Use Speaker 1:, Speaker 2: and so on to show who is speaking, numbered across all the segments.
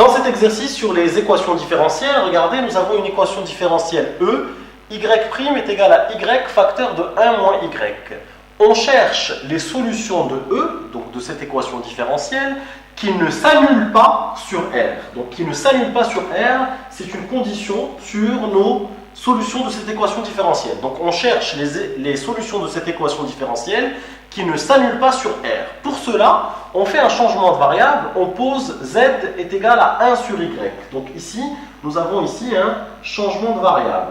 Speaker 1: Dans cet exercice sur les équations différentielles, regardez, nous avons une équation différentielle E, y' est égal à y facteur de 1 moins y. On cherche les solutions de E, donc de cette équation différentielle, qui ne s'annulent pas sur R. Donc qui ne s'annulent pas sur R, c'est une condition sur nos solutions de cette équation différentielle. Donc on cherche les solutions de cette équation différentielle qui ne s'annulent pas sur R. Pour cela, on fait un changement de variable, on pose z est égal à 1 sur y. Donc ici, nous avons ici un changement de variable.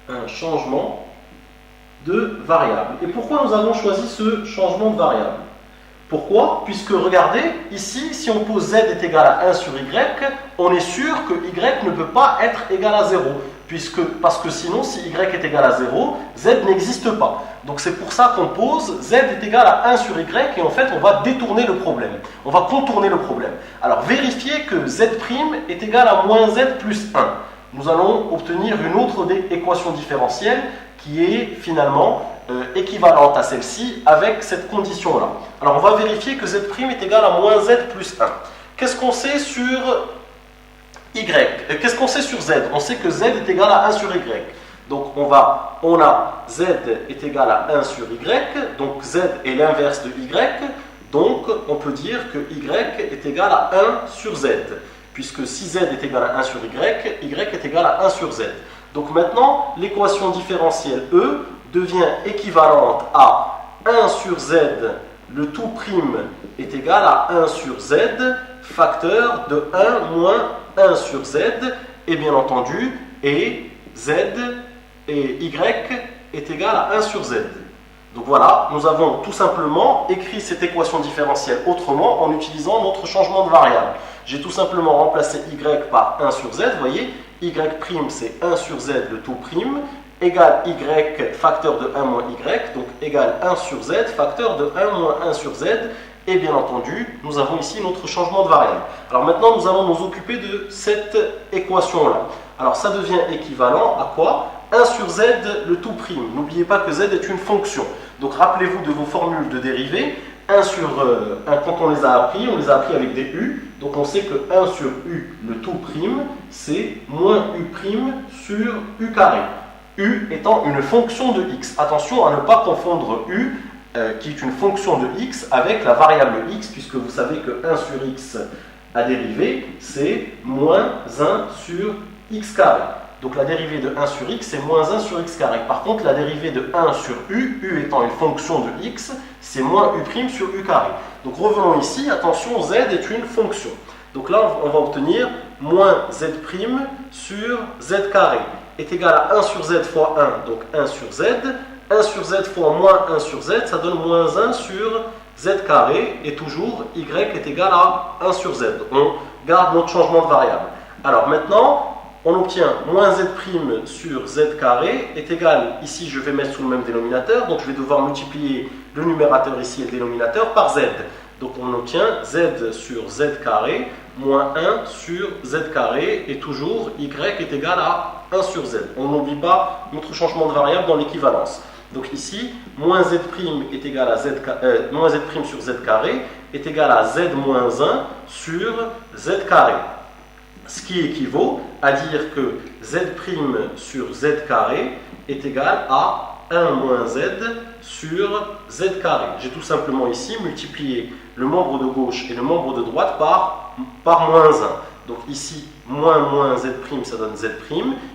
Speaker 1: Un changement de variable. Et pourquoi nous avons choisi ce changement de variable? Pourquoi? Puisque regardez, ici, si on pose z est égal à 1 sur y, on est sûr que y ne peut pas être égal à 0. Parce que sinon, si y est égal à 0, z n'existe pas. Donc c'est pour ça qu'on pose z est égal à 1 sur y, et en fait, on va détourner le problème. On va contourner le problème. Alors, vérifiez que z' est égal à moins z plus 1. Nous allons obtenir une autre équation différentielle qui est finalement équivalente à celle-ci avec cette condition-là. Alors on va vérifier que z' est égal à moins z plus 1. Qu'est-ce qu'on sait sur y? Qu'est-ce qu'on sait sur z? On sait que z est égal à 1 sur y. Donc on a z est égal à 1 sur y, donc z est l'inverse de y, donc on peut dire que y est égal à 1 sur z. Puisque si z est égal à 1 sur y est égal à 1 sur z. Donc maintenant, l'équation différentielle E devient équivalente à 1 sur z, le tout prime est égal à 1 sur z, facteur de 1 moins 1 sur z, et bien entendu, et z et y est égal à 1 sur z. Donc voilà, nous avons tout simplement écrit cette équation différentielle autrement en utilisant notre changement de variable. J'ai tout simplement remplacé y par 1 sur z, vous voyez, y' c'est 1 sur z le tout prime, égale y facteur de 1 moins y, donc égale 1 sur z facteur de 1 moins 1 sur z, et bien entendu, nous avons ici notre changement de variable. Alors maintenant, nous allons nous occuper de cette équation-là. Alors ça devient équivalent à quoi? 1 sur z le tout prime. N'oubliez pas que z est une fonction. Donc rappelez-vous de vos formules de dérivée. 1 sur 1, quand on les a appris avec des u. Donc on sait que 1 sur u, le tout prime, c'est moins u prime sur u carré. U étant une fonction de x. Attention à ne pas confondre u, qui est une fonction de x, avec la variable x, puisque vous savez que 1 sur x à dériver, c'est moins 1 sur x carré. Donc la dérivée de 1 sur x, c'est moins 1 sur x carré. Par contre, la dérivée de 1 sur u étant une fonction de x, c'est moins u' sur u carré. Donc revenons ici, attention, z est une fonction. Donc là, on va obtenir moins z' sur z carré est égal à 1 sur z fois 1, donc 1 sur z. 1 sur z fois moins 1 sur z, ça donne moins 1 sur z carré, et toujours y est égal à 1 sur z. On garde notre changement de variable. Alors maintenant, on obtient moins z' sur z carré est égal, ici je vais mettre sous le même dénominateur, donc je vais devoir multiplier le numérateur ici et le dénominateur par z. Donc on obtient z sur z carré moins 1 sur z carré, et toujours y est égal à 1 sur z. On n'oublie pas notre changement de variable dans l'équivalence. Donc ici, moins z' est égal à moins z' sur z carré est égal à z moins 1 sur z carré. Ce qui équivaut à dire que z' sur z carré est égal à 1 moins z sur z carré. J'ai tout simplement ici multiplié le membre de gauche et le membre de droite par moins 1. Donc ici, moins z', ça donne z'.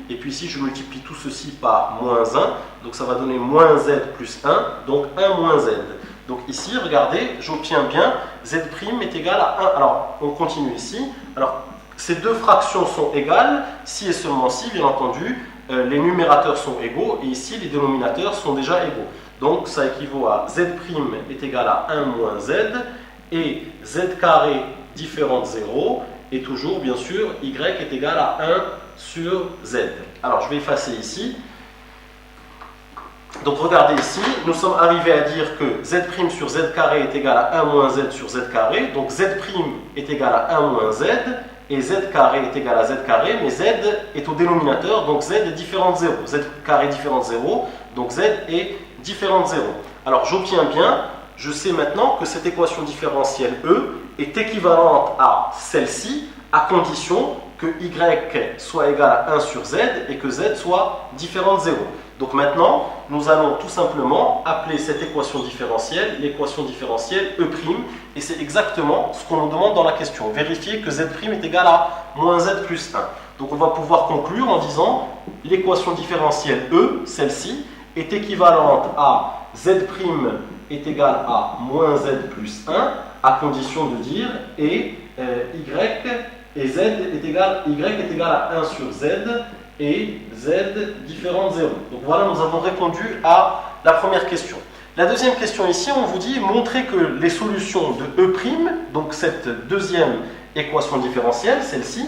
Speaker 1: Et puis ici, je multiplie tout ceci par moins 1. Donc ça va donner moins z plus 1, donc 1 moins z. Donc ici, regardez, j'obtiens bien z' est égal à 1. Alors, on continue ici. Alors, ces deux fractions sont égales, si et seulement si, bien entendu, les numérateurs sont égaux, et ici, les dénominateurs sont déjà égaux. Donc, ça équivaut à z' est égal à 1 moins z, et z carré différent de 0, et toujours, bien sûr, y est égal à 1 sur z. Alors, je vais effacer ici. Donc, regardez ici, nous sommes arrivés à dire que z' sur z carré est égal à 1 moins z sur z carré, donc z' est égal à 1 moins z, et z carré est égal à z carré, mais z est au dénominateur, donc z est différent de 0. Z carré différent de 0, donc z est différent de 0. Alors j'obtiens bien, je sais maintenant que cette équation différentielle E est équivalente à celle-ci, à condition que y soit égal à 1 sur z et que z soit différent de 0. Donc maintenant, nous allons tout simplement appeler cette équation différentielle l'équation différentielle E', et c'est exactement ce qu'on nous demande dans la question. Vérifier que z' est égal à moins z plus 1. Donc on va pouvoir conclure en disant l'équation différentielle E, celle-ci, est équivalente à z' est égal à moins z plus 1, à condition de dire y et z est égal, y est égal à 1 sur z et z différent de 0. Donc voilà, nous avons répondu à la première question. La deuxième question ici, on vous dit montrer que les solutions de E', donc cette deuxième équation différentielle, celle-ci,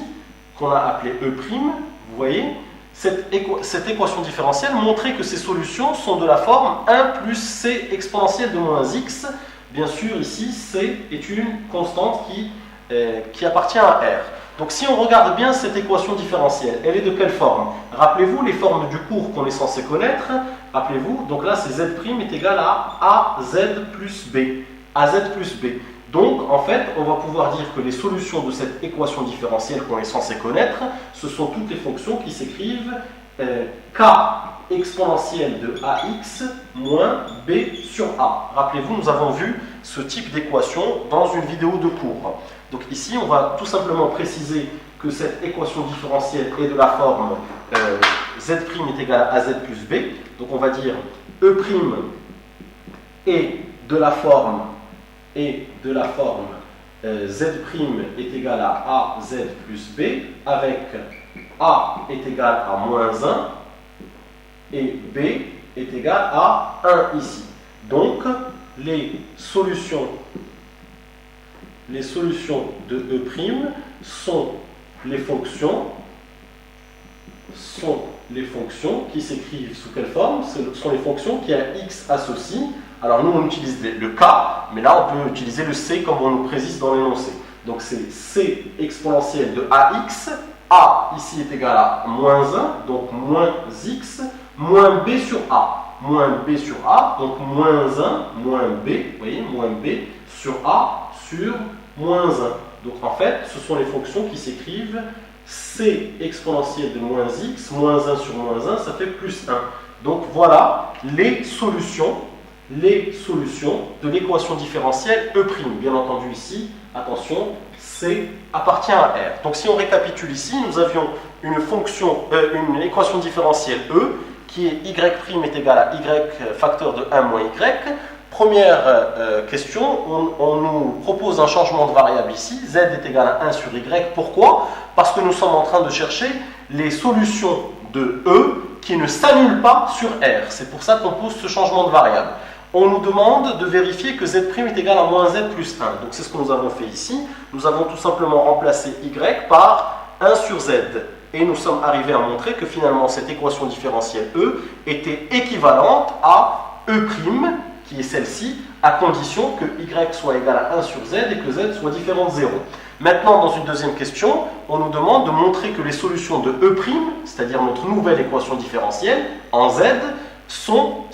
Speaker 1: qu'on a appelée E', vous voyez, cette équation différentielle, montrer que ces solutions sont de la forme 1 plus c exponentielle de moins x. Bien sûr, ici, c est une constante qui appartient à R. Donc si on regarde bien cette équation différentielle, elle est de quelle forme? Rappelez-vous les formes du cours qu'on est censé connaître. Rappelez-vous, donc là c'est z' est égal à az plus b. Az plus b. Donc en fait, on va pouvoir dire que les solutions de cette équation différentielle qu'on est censé connaître, ce sont toutes les fonctions qui s'écrivent k exponentielle de ax moins b sur a. Rappelez-vous, nous avons vu ce type d'équation dans une vidéo de cours. Donc ici, on va tout simplement préciser que cette équation différentielle est de la forme z' est égal à az plus b. Donc on va dire E' est de la forme z' est égal à az plus b avec a est égal à moins 1 et b est égal à 1 ici. Donc les solutions de E' sont les fonctions qui s'écrivent sous quelle forme? Ce sont les fonctions qui à x associent. Alors nous on utilise le k, mais là on peut utiliser le c comme on nous précise dans l'énoncé. Donc c'est c exponentielle de ax, a ici est égal à moins 1, donc moins x, moins b sur a. Moins b sur a, donc moins 1, moins b, vous voyez, moins b sur a sur moins 1. Donc en fait, ce sont les fonctions qui s'écrivent c exponentielle de moins x, moins 1 sur moins 1, ça fait plus 1. Donc voilà les solutions de l'équation différentielle E'. Bien entendu ici, attention, C appartient à R. Donc si on récapitule ici, nous avions une équation différentielle E qui est y' est égal à y facteur de 1 moins y. Première question, on nous propose un changement de variable ici, z est égal à 1 sur y. Pourquoi? Parce que nous sommes en train de chercher les solutions de E qui ne s'annulent pas sur R. C'est pour ça qu'on pose ce changement de variable. On nous demande de vérifier que z' est égal à moins z plus 1. Donc c'est ce que nous avons fait ici. Nous avons tout simplement remplacé y par 1 sur z. Et nous sommes arrivés à montrer que finalement cette équation différentielle E était équivalente à E', qui est celle-ci, à condition que y soit égal à 1 sur z et que z soit différent de 0. Maintenant, dans une deuxième question, on nous demande de montrer que les solutions de E', c'est-à-dire notre nouvelle équation différentielle, en z, sont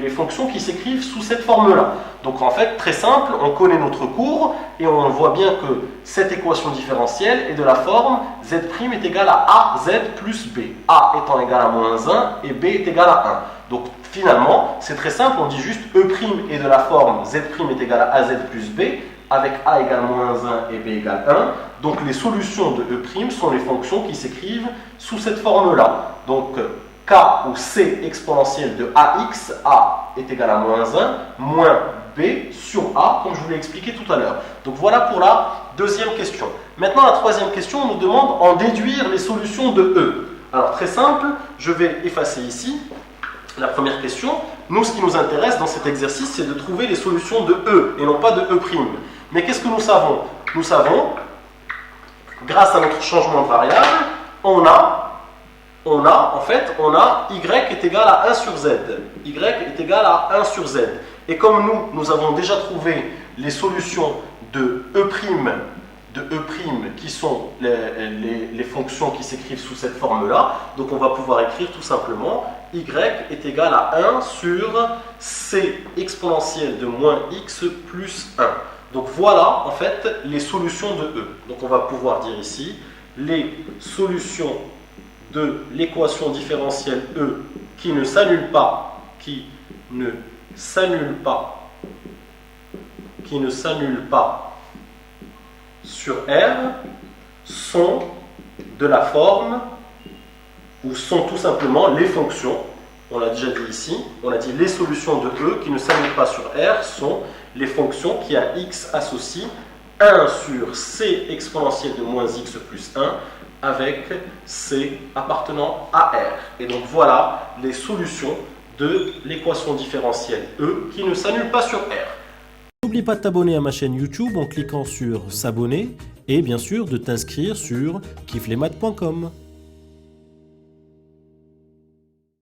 Speaker 1: les fonctions qui s'écrivent sous cette forme-là. Donc en fait, très simple, on connaît notre cours et on voit bien que cette équation différentielle est de la forme z' est égal à az plus b. A étant égal à moins 1 et b est égal à 1. Donc finalement, c'est très simple, on dit juste E' est de la forme z' est égal à az plus b avec a égale moins 1 et b égale 1. Donc les solutions de E' sont les fonctions qui s'écrivent sous cette forme-là. Donc k ou c exponentielle de ax, a est égal à moins 1, moins b sur a, comme je vous l'ai expliqué tout à l'heure. Donc voilà pour la deuxième question. Maintenant, la troisième question, on nous demande en déduire les solutions de E. Alors très simple, je vais effacer ici la première question. Nous, ce qui nous intéresse dans cet exercice, c'est de trouver les solutions de E et non pas de E'. Mais qu'est-ce que nous savons? Nous savons, grâce à notre changement de variable, on a y est égal à 1 sur z. Y est égal à 1 sur z. Et comme nous avons déjà trouvé les solutions de E', qui sont les fonctions qui s'écrivent sous cette forme-là, donc on va pouvoir écrire tout simplement y est égal à 1 sur c exponentielle de moins x plus 1. Donc voilà en fait les solutions de E. Donc on va pouvoir dire ici les solutions de l'équation différentielle E qui ne s'annule pas, sur R sont de la forme, ou sont tout simplement les fonctions, on l'a déjà dit ici, on a dit les solutions de E qui ne s'annulent pas sur R sont les fonctions qui à x associent 1 sur c exponentielle de moins x plus 1 avec c appartenant à R. Et donc voilà les solutions de l'équation différentielle E qui ne s'annule pas sur R.
Speaker 2: N'oublie pas de t'abonner à ma chaîne YouTube en cliquant sur s'abonner et bien sûr de t'inscrire sur kifflesmaths.com.